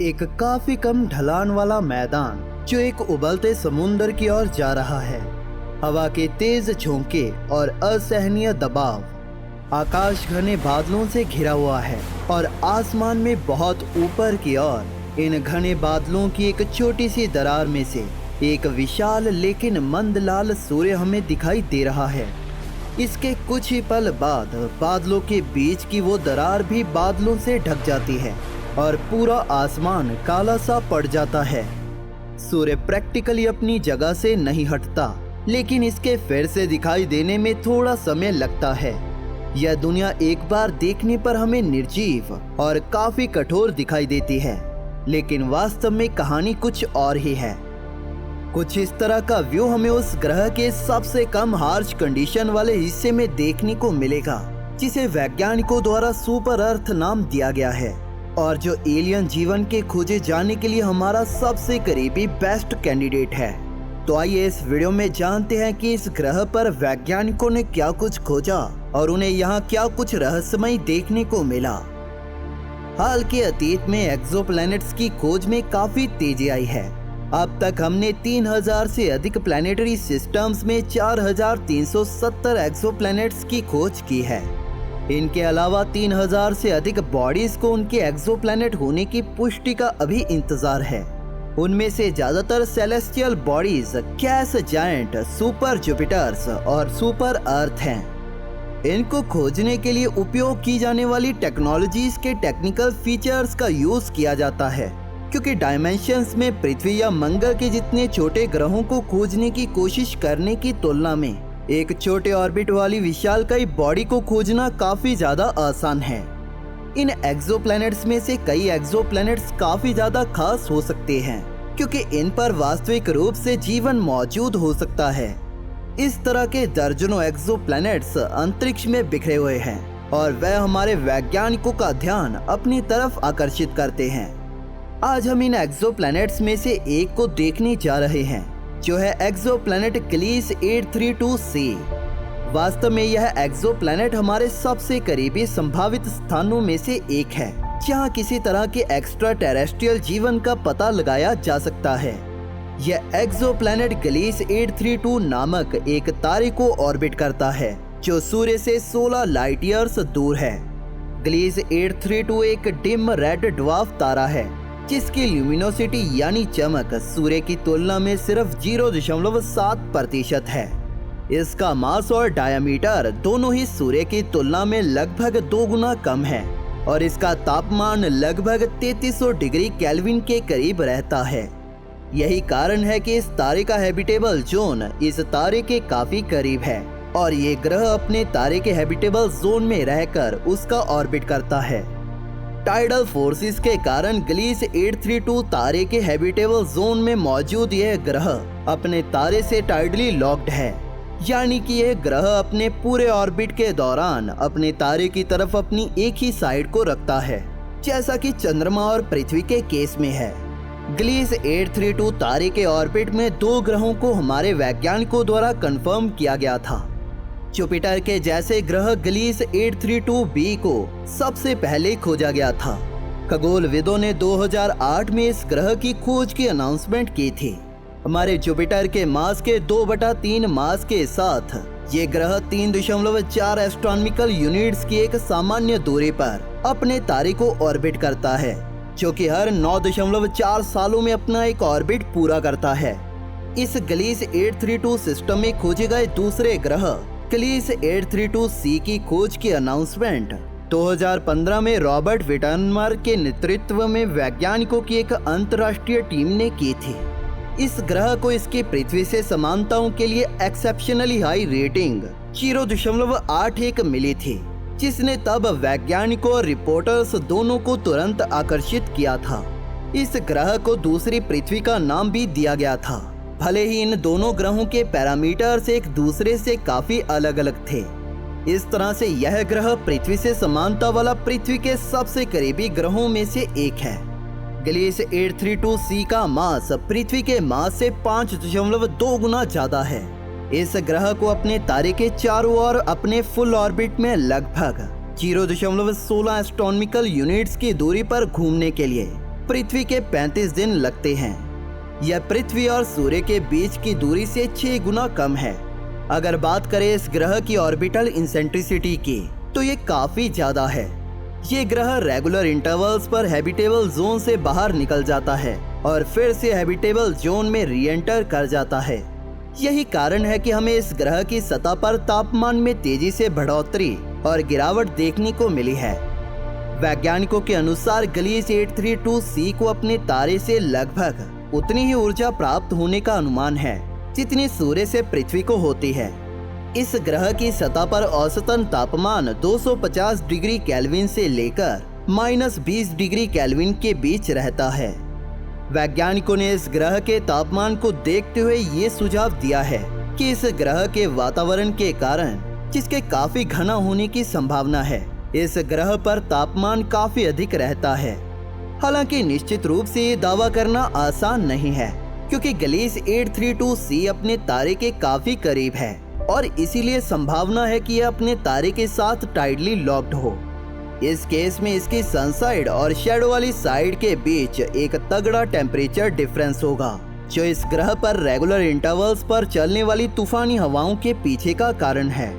एक काफी कम ढलान वाला मैदान जो एक उबलते समुंदर की ओर जा रहा है। हवा के तेज झोंके और असहनीय दबाव। आकाश घने बादलों से घिरा हुआ है और आसमान में बहुत ऊपर की ओर इन घने बादलों की एक छोटी सी दरार में से एक विशाल लेकिन मंद लाल सूर्य हमें दिखाई दे रहा है। इसके कुछ ही पल बाद बादलों के बीच की वो दरार भी बादलों से ढक जाती है और पूरा आसमान काला सा पड़ जाता है। सूर्य प्रैक्टिकली अपनी जगह से नहीं हटता, लेकिन इसके फिर से दिखाई देने में थोड़ा समय लगता है। यह दुनिया एक बार देखने पर हमें निर्जीव और काफी कठोर दिखाई देती है, लेकिन वास्तव में कहानी कुछ और ही है। कुछ इस तरह का व्यू हमें उस ग्रह के सबसे कम हार्श कंडीशन वाले हिस्से में देखने को मिलेगा, जिसे वैज्ञानिकों द्वारा सुपर अर्थ नाम दिया गया है और जो एलियन जीवन के खोजे जाने के लिए हमारा सबसे करीबी बेस्ट कैंडिडेट है। तो आइए इस वीडियो में जानते हैं कि इस ग्रह पर वैज्ञानिकों ने क्या कुछ खोजा और उन्हें यहाँ क्या कुछ रहस्यमय देखने को मिला। हाल के अतीत में एक्सोप्लैनेट्स की खोज में काफी तेजी आई है। अब तक हमने 3000 से अधिक प्लैनेटरी सिस्टम्स में 4370 एक्सोप्लैनेट्स की खोज की है। इनके अलावा 3000 से अधिक बॉडीज को उनके एक्सोप्लैनेट होने की पुष्टि का अभी इंतजार है। उनमें से ज्यादातर celestial bodies gas giant, super Jupiter's और सुपर अर्थ हैं। इनको खोजने के लिए उपयोग की जाने वाली टेक्नोलॉजीज के टेक्निकल फीचर्स का यूज किया जाता है, क्योंकि डायमेंशंस में पृथ्वी या मंगल के जितने छोटे ग्रहों को खोजने की कोशिश करने की तुलना में एक छोटे ऑर्बिट वाली विशालकाय बॉडी को खोजना काफी ज्यादा आसान है। इन एक्सोप्लैनेट्स में से कई एक्सोप्लैनेट्स काफी ज्यादा खास हो सकते हैं, क्योंकि इन पर वास्तविक रूप से जीवन मौजूद हो सकता है। इस तरह के दर्जनों एक्सोप्लैनेट्स अंतरिक्ष में बिखरे हुए हैं और वह हमारे वैज्ञानिकों का ध्यान अपनी तरफ आकर्षित करते हैं। आज हम इन एक्सोप्लैनेट्स में से एक को देखने जा रहे हैं, जो है एक्सोप्लैनेट ग्लीस 832c। वास्तव में यह एक्सोप्लैनेट हमारे सबसे करीबी संभावित स्थानों में से एक है, जहां किसी तरह के एक्स्ट्रा टेरेस्ट्रियल जीवन का पता लगाया जा सकता है। यह एक्सोप्लैनेट ग्लीस 832 नामक एक तारे को ऑर्बिट करता है, जो सूर्य से 16 लाइट ईयर्स दूर है। ग्लीस 832 एक डिम रेड ड्वार्फ तारा है, जिसकी ल्यूमिनोसिटी यानी चमक सूर्य की तुलना में सिर्फ 0.7% है। इसका मास और डायमीटर दोनों ही सूर्य की तुलना में लगभग 2 गुना कम है और इसका तापमान लगभग 3300 डिग्री केल्विन के करीब रहता है। यही कारण है कि इस तारे का हैबिटेबल जोन इस तारे के काफी करीब है और ये ग्रह अपने तारे के हैबिटेबल जोन में रहकर उसका ऑर्बिट करता है। टाइडल फोर्सेस के कारण ग्लीस 832 तारे के हैबिटेबल जोन में मौजूद यह ग्रह अपने तारे से टाइडली लॉक्ड है, यानी कि यह ग्रह अपने पूरे ऑर्बिट के दौरान अपने तारे की तरफ अपनी एक ही साइड को रखता है, जैसा कि चंद्रमा और पृथ्वी के केस में है। ग्लीस 832 तारे के ऑर्बिट में 2 ग्रहों को हमारे वैज्ञानिकों द्वारा कंफर्म किया गया था। जुपिटर के जैसे ग्रह ग्लीस 832b को सबसे पहले खोजा गया था। खगोलविदों ने 2008 में इस ग्रह की खोज की अनाउंसमेंट की थी। हमारे जुपिटर के मास के 2/3 मास के साथ ये ग्रह 3.4 एस्ट्रोनॉमिकल यूनिट्स की एक सामान्य दूरी पर अपने तारे को ऑर्बिट करता है, जो कि हर 9.4 सालों में अपना एक ऑर्बिट पूरा करता है। इस ग्लीस 832 सिस्टम में खोजे गए दूसरे ग्रह ग्लीस 832c की खोज की अनाउंसमेंट 2015 में रॉबर्ट विटनमर के नेतृत्व में वैज्ञानिकों की एक अंतर्राष्ट्रीय टीम ने की थी। इस ग्रह को इसकी पृथ्वी से समानताओं के लिए एक्सेप्शनली हाई रेटिंग 0.81 मिली थी, जिसने तब वैज्ञानिकों और रिपोर्टर्स दोनों को तुरंत आकर्षित किया था। इस ग्रह को दूसरी पृथ्वी का नाम भी दिया गया था, भले ही इन दोनों ग्रहों के पैरामीटर्स एक दूसरे से काफी अलग अलग थे। इस तरह से यह ग्रह पृथ्वी से समानता वाला पृथ्वी के सबसे करीबी ग्रहों में से एक है। ग्लीस 832c का मास पृथ्वी के मास से 5.2 गुना ज्यादा है। इस ग्रह को अपने तारे के चारों ओर अपने फुल ऑर्बिट में लगभग 0.16 एस्ट्रोनॉमिकल यूनिट्स की दूरी पर घूमने के लिए पृथ्वी के 35 दिन लगते हैं। यह पृथ्वी और सूर्य के बीच की दूरी से 6 गुना कम है। अगर बात करें इस ग्रह की ऑर्बिटल इंसेंट्रिसिटी की, तो ये काफी ज्यादा है। ये ग्रह रेगुलर इंटरवल्स पर हैबिटेबल जोन से बाहर निकल जाता है और फिर से हैबिटेबल जोन में री एंटर कर जाता है। यही कारण है कि हमें इस ग्रह की सतह पर तापमान में तेजी से बढ़ोतरी और गिरावट देखने को मिली है। वैज्ञानिकों के अनुसार गलीस 832c को अपने तारे से लगभग उतनी ही ऊर्जा प्राप्त होने का अनुमान है जितनी सूर्य से पृथ्वी को होती है। इस ग्रह की सतह पर औसतन तापमान 250 डिग्री केल्विन से लेकर -20 डिग्री केल्विन के बीच रहता है। वैज्ञानिकों ने इस ग्रह के तापमान को देखते हुए ये सुझाव दिया है कि इस ग्रह के वातावरण के कारण, जिसके काफी घना होने की संभावना है, इस ग्रह पर तापमान काफी अधिक रहता है। हालांकि निश्चित रूप से ये दावा करना आसान नहीं है, क्योंकि गलीस 832c अपने तारे के काफी करीब है और इसीलिए संभावना है कि यह अपने तारे के साथ टाइडली लॉक्ड हो। इस केस में इसकी सनसाइड और शैडो वाली साइड के बीच एक तगड़ा टेम्परेचर डिफरेंस होगा, जो इस ग्रह पर रेगुलर इंटरवल्स पर चलने वाली तूफानी हवाओं के पीछे का कारण है।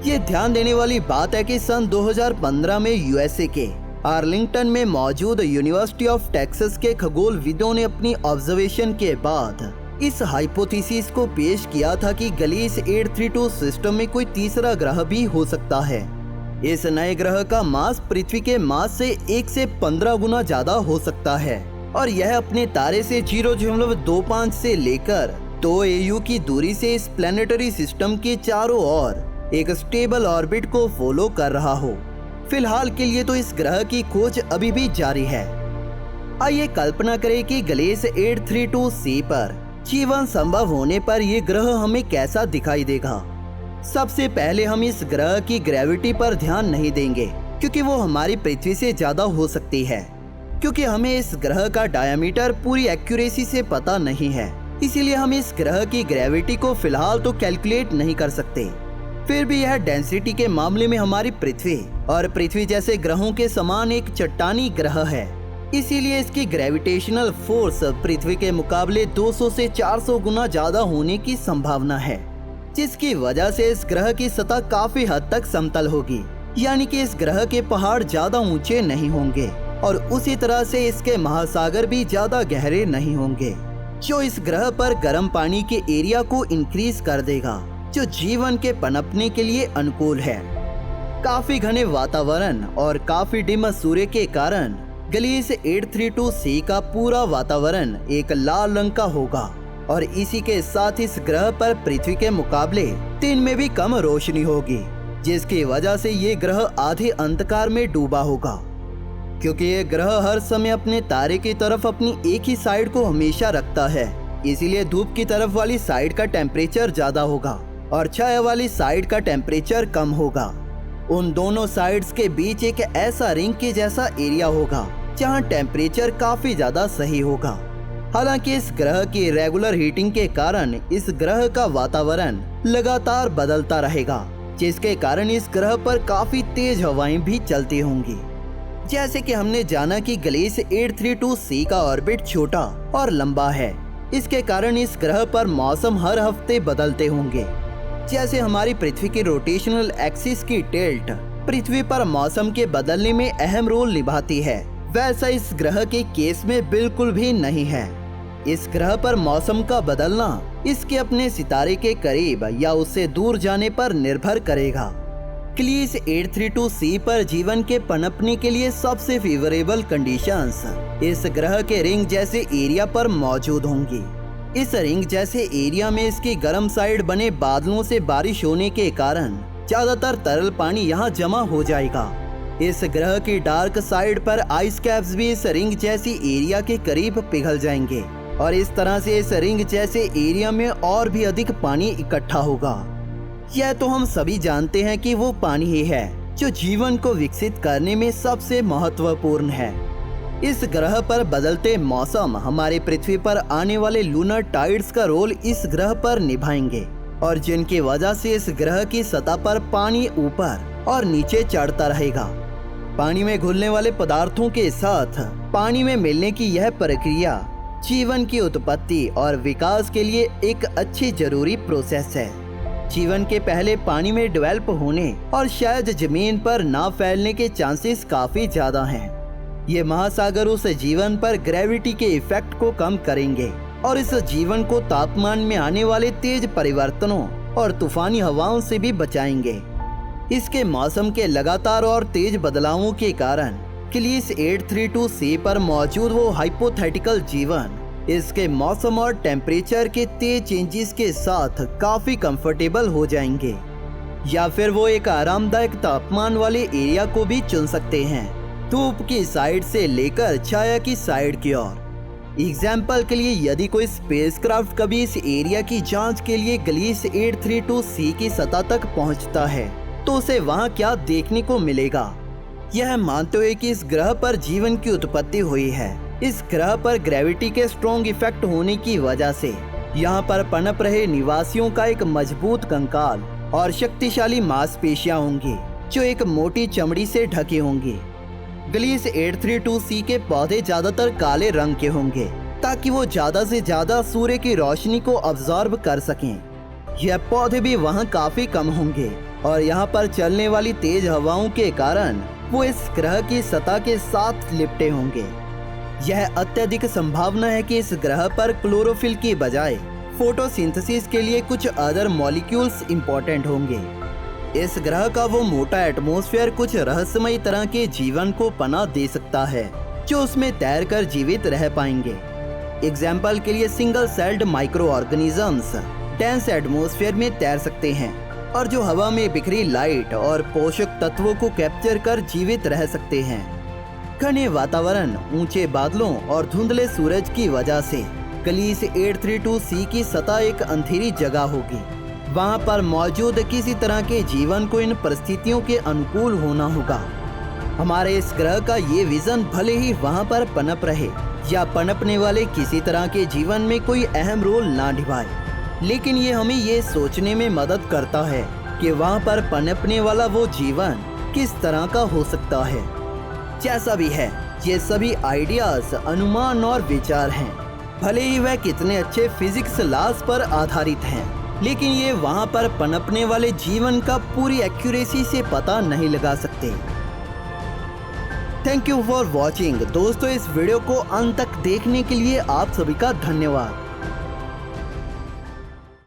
ये ध्यान देने वाली बात है कि सन 2015 में यूएसए के आर्लिंगटन में मौजूद यूनिवर्सिटी ऑफ टेक्सास के खगोलविदों ने अपनी ऑब्जर्वेशन के बाद इस हाइपोथेसिस को पेश किया था कि गलीस 832 सिस्टम में कोई तीसरा ग्रह भी हो सकता है। इस नए ग्रह का मास पृथ्वी के मास से 1 से 15 गुना ज्यादा हो सकता है और यह अपने तारे से 0.25 से लेकर 2 AU की दूरी से इस प्लैनेटरी सिस्टम के चारों ओर एक स्टेबल ऑर्बिट को फॉलो कर रहा हो। फिलहाल के लिए तो इस ग्रह की खोज अभी भी जारी है। आइए कल्पना करें कि गलीस 832c पर जीवन संभव होने पर यह ग्रह हमें कैसा दिखाई देगा। सबसे पहले हम इस ग्रह की ग्रेविटी पर ध्यान नहीं देंगे, क्योंकि वो हमारी पृथ्वी से ज्यादा हो सकती है। क्योंकि हमें इस ग्रह का डायमीटर पूरी एक्यूरेसी से पता नहीं है, इसीलिए हम इस ग्रह की ग्रेविटी को फिलहाल तो कैलकुलेट नहीं कर सकते। फिर भी यह डेंसिटी के मामले में हमारी पृथ्वी और पृथ्वी जैसे ग्रहों के समान एक चट्टानी ग्रह है, इसीलिए इसकी ग्रेविटेशनल फोर्स पृथ्वी के मुकाबले 200 से 400 गुना ज्यादा होने की संभावना है, जिसकी वजह से इस ग्रह की सतह काफी हद तक समतल होगी, यानी कि इस ग्रह के पहाड़ ज्यादा ऊंचे नहीं होंगे और उसी तरह से इसके महासागर भी ज्यादा गहरे नहीं होंगे, जो इस ग्रह पर गर्म पानी के एरिया को इंक्रीज कर देगा, जो जीवन के पनपने के लिए अनुकूल है। काफी घने वातावरण और काफी डिम सूर्य के कारण गलीस 832c का पूरा वातावरण एक लाल रंग का होगा और इसी के साथ इस ग्रह पर पृथ्वी के मुकाबले दिन में भी कम रोशनी होगी, जिसकी वजह से ये ग्रह आधे अंधकार में डूबा होगा। क्योंकि ये ग्रह हर समय अपने तारे की तरफ अपनी एक ही साइड को हमेशा रखता है, इसीलिए धूप की तरफ वाली साइड का टेम्परेचर ज्यादा होगा और छाया वाली साइड का टेम्परेचर कम होगा। उन दोनों साइड्स के बीच एक ऐसा रिंग के जैसा एरिया होगा जहां टेम्परेचर काफी ज्यादा सही होगा। हालांकि इस ग्रह की रेगुलर हीटिंग के कारण इस ग्रह का वातावरण लगातार बदलता रहेगा, जिसके कारण इस ग्रह पर काफी तेज हवाएं भी चलती होंगी। जैसे कि हमने जाना कि गलीस 832c का ऑर्बिट छोटा और लंबा है, इसके कारण इस ग्रह पर मौसम हर हफ्ते बदलते होंगे। जैसे हमारी पृथ्वी की रोटेशनल एक्सिस की टिल्ट पृथ्वी पर मौसम के बदलने में अहम रोल निभाती है, वैसा इस ग्रह के केस में बिल्कुल भी नहीं है। इस ग्रह पर मौसम का बदलना इसके अपने सितारे के करीब या उससे दूर जाने पर निर्भर करेगा। गलीस 832c पर जीवन के पनपने के लिए सबसे फेवरेबल कंडीशंस इस ग्रह के रिंग जैसे एरिया पर मौजूद होंगी। इस रिंग जैसे एरिया में इसकी गर्म साइड बने बादलों से बारिश होने के कारण ज्यादातर तरल पानी यहाँ जमा हो जाएगा। इस ग्रह की डार्क साइड पर आइस कैप्स भी इस रिंग जैसी एरिया के करीब पिघल जाएंगे और इस तरह से इस रिंग जैसे एरिया में और भी अधिक पानी इकट्ठा होगा। यह तो हम सभी जानते हैं कि वो पानी ही है जो जीवन को विकसित करने में सबसे महत्वपूर्ण है। इस ग्रह पर बदलते मौसम हमारे पृथ्वी पर आने वाले लूनर टाइड्स का रोल इस ग्रह पर निभाएंगे और जिनकी वजह से इस ग्रह की सतह पर पानी ऊपर और नीचे चढ़ता रहेगा। पानी में घुलने वाले पदार्थों के साथ पानी में मिलने की यह प्रक्रिया जीवन की उत्पत्ति और विकास के लिए एक अच्छी जरूरी प्रोसेस है। जीवन के पहले पानी में डेवलप होने और शायद जमीन पर ना फैलने के चांसेस काफी ज्यादा हैं। ये महासागरों से जीवन पर ग्रेविटी के इफेक्ट को कम करेंगे और इस जीवन को तापमान में आने वाले तेज परिवर्तनों और तूफानी हवाओं से भी बचाएंगे। इसके मौसम के लगातार और तेज बदलावों के कारण क्लीस 832c पर मौजूद वो हाइपोथेटिकल जीवन इसके मौसम और टेम्परेचर के तेज चेंजेस के साथ काफी कंफर्टेबल हो जाएंगे, या फिर वो एक आरामदायक तापमान वाले एरिया को भी चुन सकते हैं, धूप की साइड से लेकर छाया की साइड की ओर। एग्जाम्पल के लिए यदि कोई स्पेसक्राफ्ट कभी इस एरिया की जांच के लिए ग्लीस 832c की सतह तक पहुंचता है तो उसे वहां क्या देखने को मिलेगा। यह मानते हुए कि इस ग्रह पर जीवन की उत्पत्ति हुई है, इस ग्रह पर ग्रेविटी के स्ट्रॉन्ग इफेक्ट होने की वजह से यहाँ पर पनप रहे निवासियों का एक मजबूत कंकाल और शक्तिशाली मांसपेशियां होंगी जो एक मोटी चमड़ी से ढके होंगे। ग्लीस 832c के पौधे ज्यादातर काले रंग के होंगे ताकि वो ज्यादा से ज्यादा सूर्य की रोशनी को अब्सॉर्ब कर सकें। यह पौधे भी वहाँ काफी कम होंगे और यहाँ पर चलने वाली तेज हवाओं के कारण वो इस ग्रह की सतह के साथ लिपटे होंगे। यह अत्यधिक संभावना है कि इस ग्रह पर क्लोरोफिल की बजाय फोटोसिंथेसिस के लिए कुछ अदर मॉलिक्यूल्स इंपॉर्टेंट होंगे। इस ग्रह का वो मोटा एटमॉस्फेयर कुछ रहस्यमयी तरह के जीवन को पनाह दे सकता है जो उसमें तैरकर जीवित रह पाएंगे। एग्जाम्पल के लिए single celled micro organisms dense atmosphere में तैर सकते हैं और जो हवा में बिखरी लाइट और पोषक तत्वों को कैप्चर कर जीवित रह सकते हैं। घने वातावरण, ऊंचे बादलों और धुंधले सूरज की वजह से ग्लीस 832c की सतह एक अंधेरी जगह होगी। वहां पर मौजूद किसी तरह के जीवन को इन परिस्थितियों के अनुकूल होना होगा। हमारे इस ग्रह का ये विजन भले ही वहां पर पनप रहे या पनपने वाले किसी तरह के जीवन में कोई अहम रोल ना निभाए, लेकिन ये हमें ये सोचने में मदद करता है कि वहाँ पर पनपने वाला वो जीवन किस तरह का हो सकता है। जैसा भी है, ये सभी आइडियाज, अनुमान और विचार हैं। भले ही वह कितने अच्छे फिजिक्स लॉज पर आधारित हैं, लेकिन ये वहाँ पर पनपने वाले जीवन का पूरी एक्यूरेसी से पता नहीं लगा सकते। Thank you for watching. दोस्तों, इस वीडियो को अंत तक देखने के लिए आप सभी का धन्यवाद।